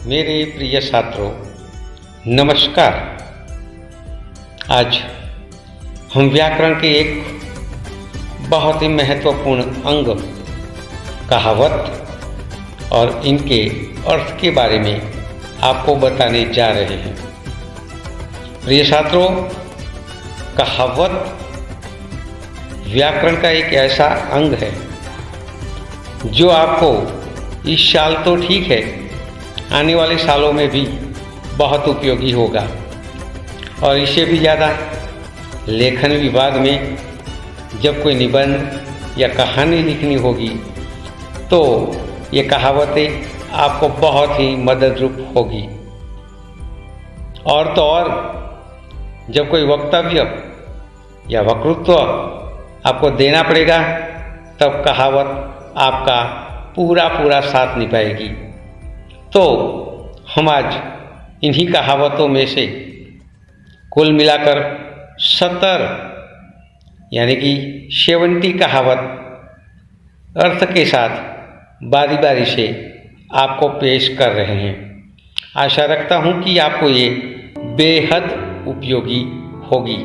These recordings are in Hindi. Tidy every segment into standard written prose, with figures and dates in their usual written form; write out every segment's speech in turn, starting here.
मेरे प्रिय छात्रों, नमस्कार। आज हम व्याकरण के एक बहुत ही महत्वपूर्ण अंग कहावत और इनके अर्थ के बारे में आपको बताने जा रहे हैं। प्रिय छात्रों, कहावत व्याकरण का एक ऐसा अंग है जो आपको इस साल तो ठीक है, आने वाले सालों में भी बहुत उपयोगी होगा। और इससे भी ज़्यादा लेखन विभाग में जब कोई निबंध या कहानी लिखनी होगी तो ये कहावतें आपको बहुत ही मददरूप होगी। और तो और जब कोई वक्तव्य या वक्तृत्व आपको देना पड़ेगा तब कहावत आपका पूरा साथ निभाएगी। तो हम आज इन्हीं कहावतों में से कुल मिलाकर 70 यानी कि 70 कहावत अर्थ के साथ बारी बारी से आपको पेश कर रहे हैं। आशा रखता हूँ कि आपको ये बेहद उपयोगी होगी।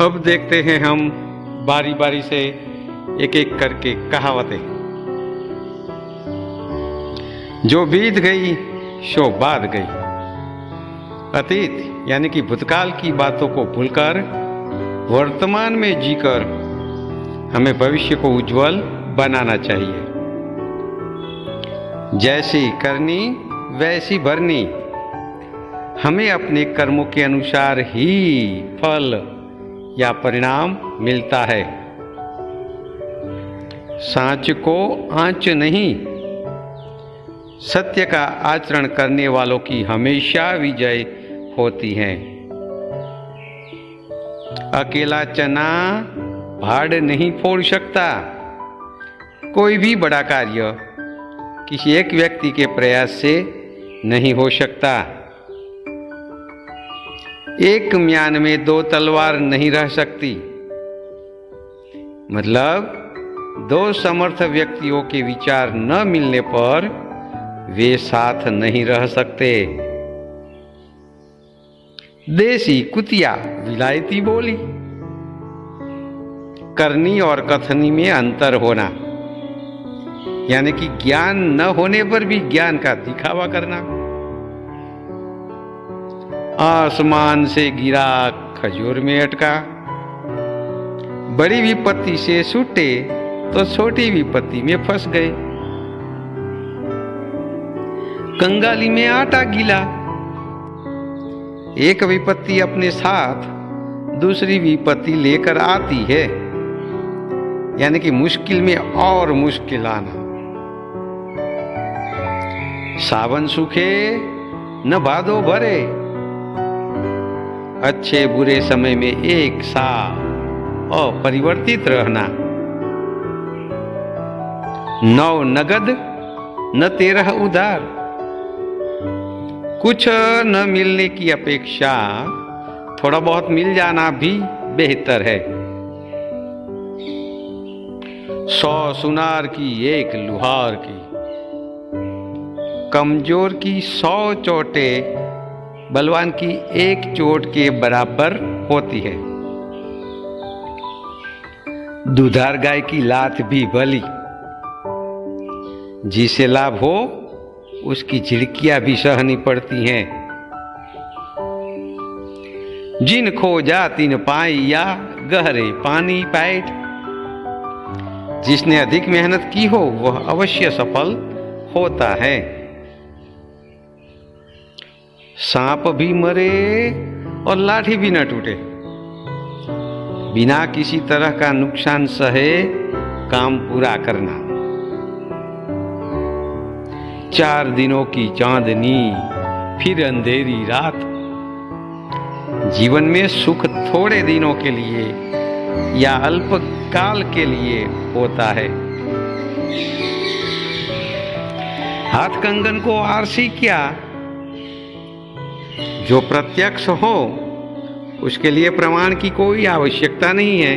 अब देखते हैं हम बारी बारी से एक एक करके कहावतें। जो बीत गई सो बात गई। अतीत यानी कि भूतकाल की बातों को भूलकर वर्तमान में जीकर हमें भविष्य को उज्जवल बनाना चाहिए। जैसी करनी वैसी भरनी, हमें अपने कर्मों के अनुसार ही फल या परिणाम मिलता है। सांच को आंच नहीं, सत्य का आचरण करने वालों की हमेशा विजय होती है। अकेला चना भाड़ नहीं फोड़ सकता। कोई भी बड़ा कार्य किसी एक व्यक्ति के प्रयास से नहीं हो सकता। एक म्यान में 2 तलवार नहीं रह सकती। मतलब 2 समर्थ व्यक्तियों के विचार न मिलने पर वे साथ नहीं रह सकते। देसी कुतिया विलायती बोली। करनी और कथनी में अंतर होना, यानी कि ज्ञान न होने पर भी ज्ञान का दिखावा करना। आसमान से गिरा खजूर में अटका। बड़ी विपत्ति से छूटे तो छोटी विपत्ति में फंस गए। कंगाली में आटा गीला। एक विपत्ति अपने साथ दूसरी विपत्ति लेकर आती है, यानी कि मुश्किल में और मुश्किल आना। सावन सूखे न भादो भरे। अच्छे बुरे समय में एक सा अपरिवर्तित रहना। 9 नगद न 13 उधार। कुछ न मिलने की अपेक्षा थोड़ा बहुत मिल जाना भी बेहतर है। 100 सुनार की 1 लुहार की। कमजोर की 100 चोटें बलवान की 1 चोट के बराबर होती है। दुधार गाय की लात भी भली। जिसे लाभ हो उसकी झिड़कियां भी सहनी पड़ती हैं। जिन खोजा तिन पाई या गहरे पानी पैठ। जिसने अधिक मेहनत की हो वह अवश्य सफल होता है। सांप भी मरे और लाठी भी न टूटे। बिना किसी तरह का नुकसान सहे काम पूरा करना। 4 दिनों की चांदनी फिर अंधेरी रात। जीवन में सुख थोड़े दिनों के लिए या अल्प काल के लिए होता है। हाथ कंगन को आरसी क्या। जो प्रत्यक्ष हो उसके लिए प्रमाण की कोई आवश्यकता नहीं है।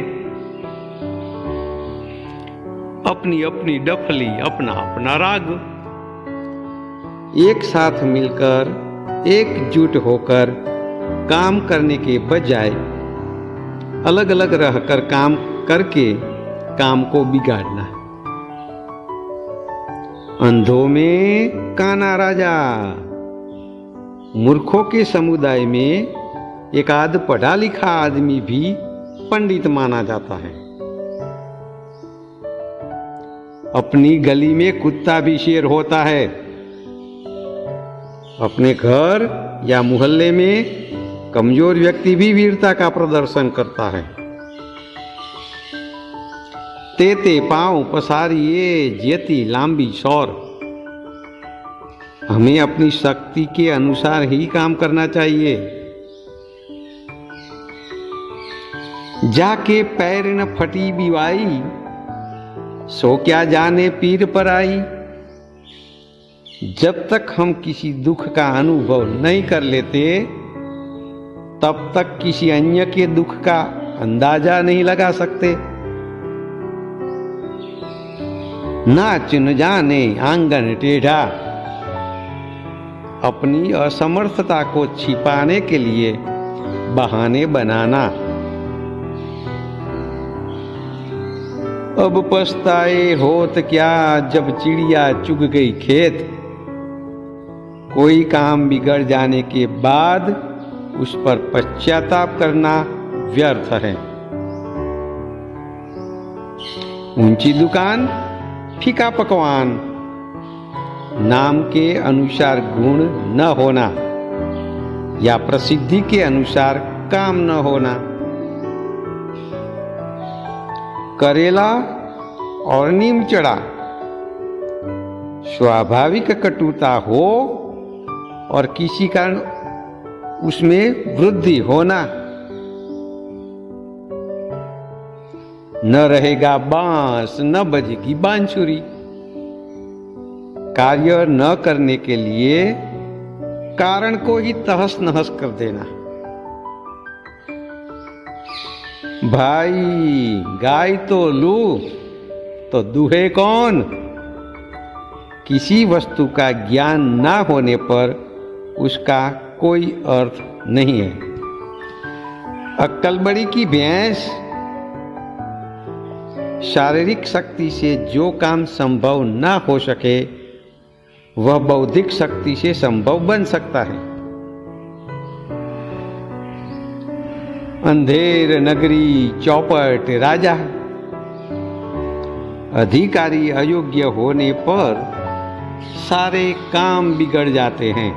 अपनी अपनी डफली अपना अपना राग। एक साथ मिलकर एकजुट होकर काम करने के बजाय अलग अलग रहकर काम करके काम को बिगाड़ना। अंधों में काना राजा। मूर्खों के समुदाय में एक आध पढ़ा लिखा आदमी भी पंडित माना जाता है। अपनी गली में कुत्ता भी शेर होता है। अपने घर या मोहल्ले में कमजोर व्यक्ति भी वीरता का प्रदर्शन करता है। तेते पांव पसारिए जेती लांबी सौर। हमें अपनी शक्ति के अनुसार ही काम करना चाहिए। जाके पैर न फटी बिवाई, सो क्या जाने पीर पर आई। जब तक हम किसी दुख का अनुभव नहीं कर लेते, तब तक किसी अन्य के दुख का अंदाजा नहीं लगा सकते। नाच न जाने आंगन टेढ़ा। अपनी असमर्थता को छिपाने के लिए बहाने बनाना। अब पछताए होत क्या जब चिड़िया चुग गई खेत। कोई काम बिगड़ जाने के बाद उस पर पश्चाताप करना व्यर्थ है। ऊंची दुकान फीका पकवान। नाम के अनुसार गुण न होना या प्रसिद्धि के अनुसार काम न होना। करेला और नीम चढ़ा। स्वाभाविक कटुता हो और किसी कारण उसमें वृद्धि होना। न रहेगा बांस न बजेगी बांसुरी। कार्य न करने के लिए कारण को ही तहस नहस कर देना। भाई गाय तो लू तो दूहे कौन। किसी वस्तु का ज्ञान ना होने पर उसका कोई अर्थ नहीं है। अक्कल बड़ी की भैंस। शारीरिक शक्ति से जो काम संभव ना हो सके वह बौद्धिक शक्ति से संभव बन सकता है। अंधेर नगरी चौपट राजा। अधिकारी अयोग्य होने पर सारे काम बिगड़ जाते हैं।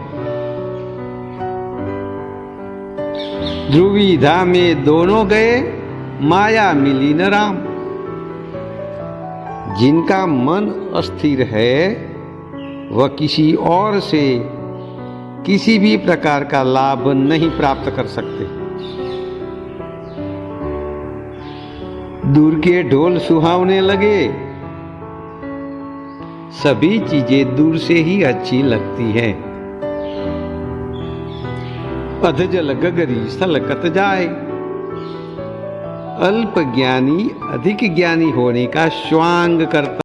ध्रुविधा में दोनों गए, माया मिली न राम। जिनका मन अस्थिर है वह किसी और से किसी भी प्रकार का लाभ नहीं प्राप्त कर सकते। दूर के ढोल सुहावने लगे। सभी चीजें दूर से ही अच्छी लगती हैं। अधजल गगरी सलकत जाए। अल्प ज्ञानी अधिक ज्ञानी होने का श्वांग करता।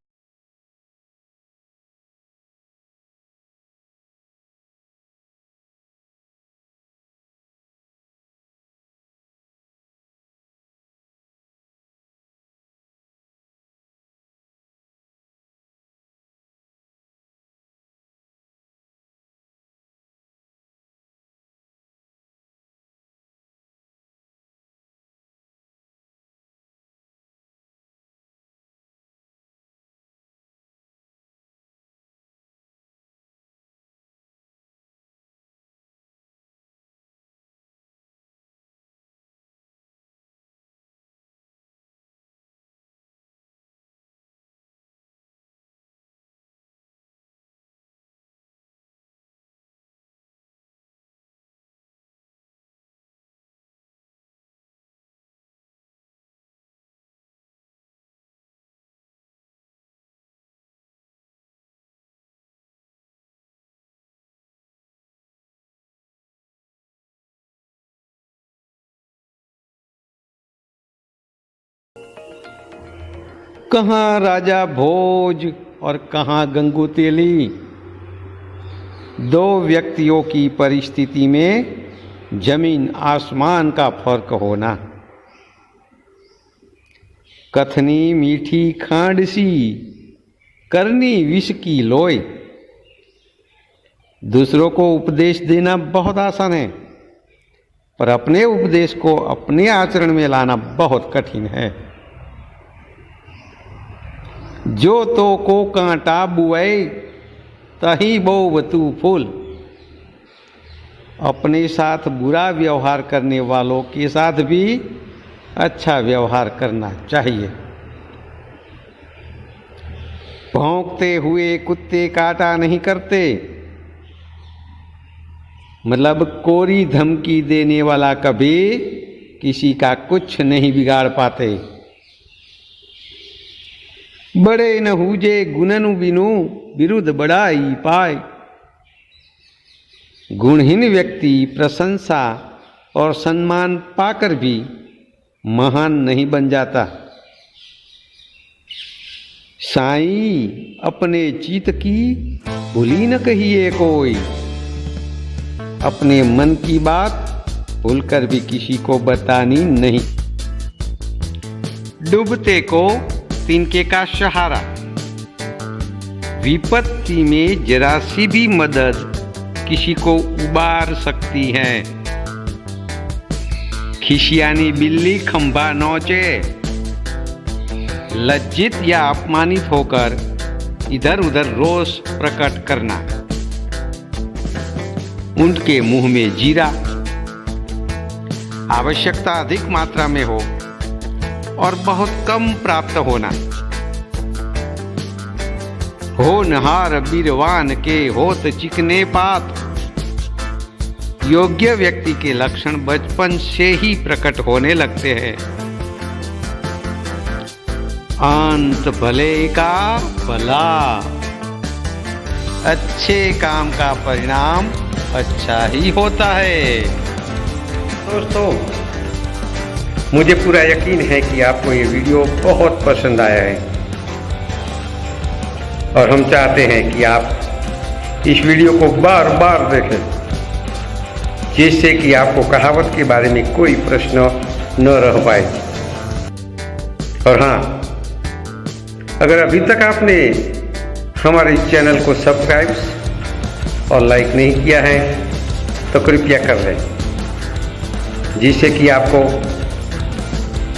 कहाँ राजा भोज और कहाँ गंगू तेली। दो व्यक्तियों की परिस्थिति में जमीन आसमान का फर्क होना। कथनी मीठी खांड सी, करनी विष की लोई। दूसरों को उपदेश देना बहुत आसान है, पर अपने उपदेश को अपने आचरण में लाना बहुत कठिन है। जो तो को कांटा बुए तही बोव तू फूल। अपने साथ बुरा व्यवहार करने वालों के साथ भी अच्छा व्यवहार करना चाहिए। भौंकते हुए कुत्ते काटा नहीं करते, मतलब कोरी धमकी देने वाला कभी किसी का कुछ नहीं बिगाड़ पाते। बड़े न हुजे गुणनु बिनु विरुद्ध बड़ाई पाए। गुणहीन व्यक्ति प्रशंसा और सम्मान पाकर भी महान नहीं बन जाता। साईं अपने चित की भूली न कहिए कोई। अपने मन की बात भूलकर भी किसी को बतानी नहीं। डूबते को तिनके का सहारा। विपत्ति में जरा सी भी मदद किसी को उबार सकती है। खिसियानी बिल्ली खंभा नोचे। लज्जित या अपमानित होकर इधर उधर रोष प्रकट करना। ऊंट के मुंह में जीरा। आवश्यकता अधिक मात्रा में हो और बहुत कम प्राप्त होना। होनहार बीरवान के होत चिकने पात। योग्य व्यक्ति के लक्षण बचपन से ही प्रकट होने लगते हैं। अंत भले का भला। अच्छे काम का परिणाम अच्छा ही होता है। दोस्तों, मुझे पूरा यकीन है कि आपको ये वीडियो बहुत पसंद आया है और हम चाहते हैं कि आप इस वीडियो को बार बार देखें, जिससे कि आपको कहावत के बारे में कोई प्रश्न न रह पाए। और हाँ, अगर अभी तक आपने हमारे इस चैनल को सब्सक्राइब और लाइक नहीं किया है तो कृपया कर लें, जिससे कि आपको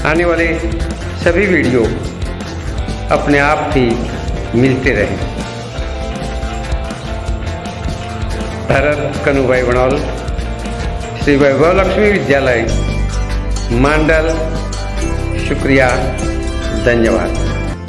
आने वाले सभी वीडियो अपने आप ही मिलते रहें। भरत कनुभाई बनौल, श्री वैभव लक्ष्मी विद्यालय, मांडल। शुक्रिया, धन्यवाद।